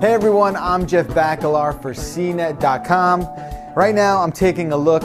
Hey everyone, I'm Jeff Bacalar for CNET.com. Right now I'm taking a look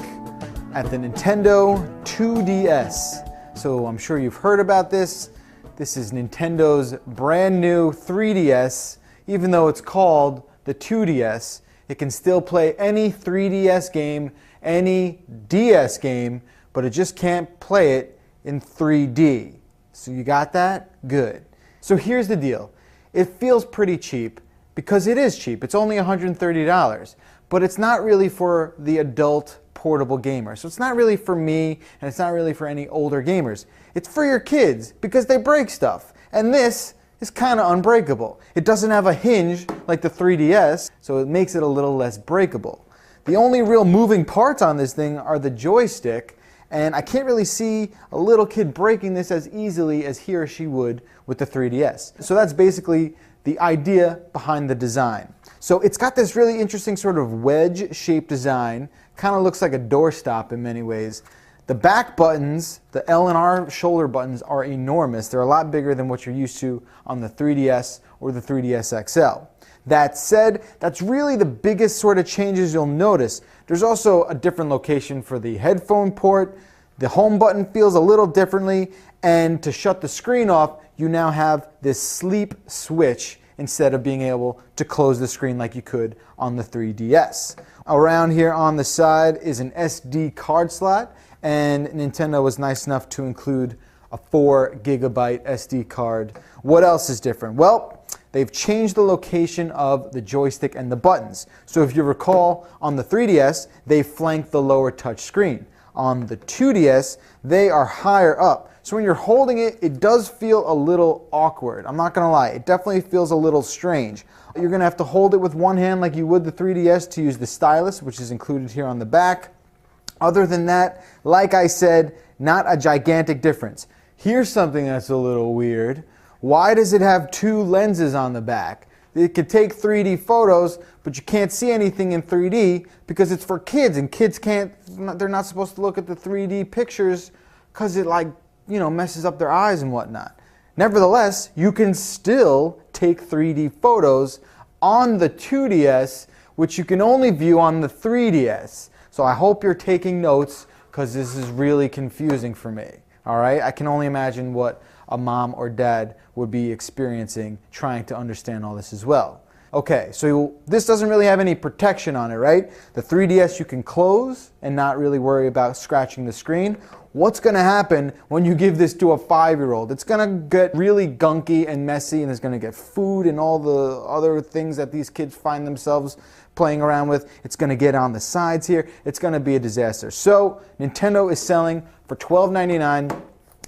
at the Nintendo 2DS. So I'm sure you've heard about this. This is Nintendo's brand new 3DS. Even though it's called the 2DS, it can still play any 3DS game, any DS game, but it just can't play it in 3D. So you got that? Good. So here's the deal. It feels pretty cheap because it is cheap. It's only $130, but it's not really for the adult portable gamer. So it's not really for me, and it's not really for any older gamers. It's for your kids because they break stuff. And this is kind of unbreakable. It doesn't have a hinge like the 3DS, so it makes it a little less breakable. The only real moving parts on this thing are the joystick, and I can't really see a little kid breaking this as easily as he or she would with the 3DS. So that's basically the idea behind the design. So it's got this really interesting sort of wedge-shaped design. Kind of looks like a doorstop in many ways. The back buttons, the L and R shoulder buttons, are enormous. They're a lot bigger than what you're used to on the 3DS or the 3DS XL. That said, that's really the biggest sort of changes you'll notice. There's also a different location for the headphone port. The home button feels a little differently, and to shut the screen off, you now have this sleep switch instead of being able to close the screen like you could on the 3DS. Around here on the side is an SD card slot, and Nintendo was nice enough to include a 4 GB SD card. What else is different? Well, they've changed the location of the joystick and the buttons. So if you recall, on the 3DS, they flanked the lower touch screen. On the 2DS, they are higher up. So when you're holding it, it does feel a little awkward. I'm not gonna lie, it definitely feels a little strange. You're gonna have to hold it with one hand like you would the 3DS to use the stylus, which is included here on the back. Other than that, like I said, not a gigantic difference. Here's something that's a little weird. Why does it have 2 lenses on the back? It could take 3D photos, but you can't see anything in 3D because it's for kids, and kids they're not supposed to look at the 3D pictures because it messes up their eyes and whatnot. Nevertheless, you can still take 3D photos on the 2DS, which you can only view on the 3DS. So I hope you're taking notes because this is really confusing for me. All right? I can only imagine what a mom or dad would be experiencing trying to understand all this as well. Okay, so this doesn't really have any protection on it, right? The 3DS you can close and not really worry about scratching the screen. What's going to happen when you give this to a 5-year-old? It's going to get really gunky and messy, and it's going to get food and all the other things that these kids find themselves playing around with. It's going to get on the sides here. It's going to be a disaster. So Nintendo is selling for $12.99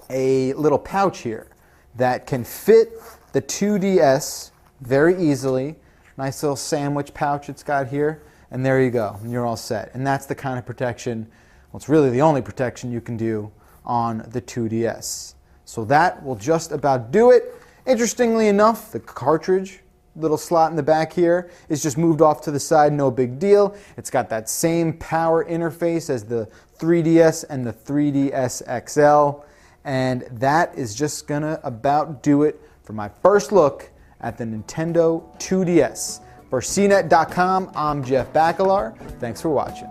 a little pouch here that can fit the 2DS very easily. Nice little sandwich pouch it's got here, and there you go, and you're all set. And that's the kind of protection, well, it's really the only protection you can do on the 2DS. So that will just about do it. Interestingly enough, the cartridge little slot in the back here is just moved off to the side, no big deal. It's got that same power interface as the 3DS and the 3DS XL. And that is just gonna about do it for my first look at the Nintendo 2DS. For CNET.com, I'm Jeff Bacalar. Thanks for watching.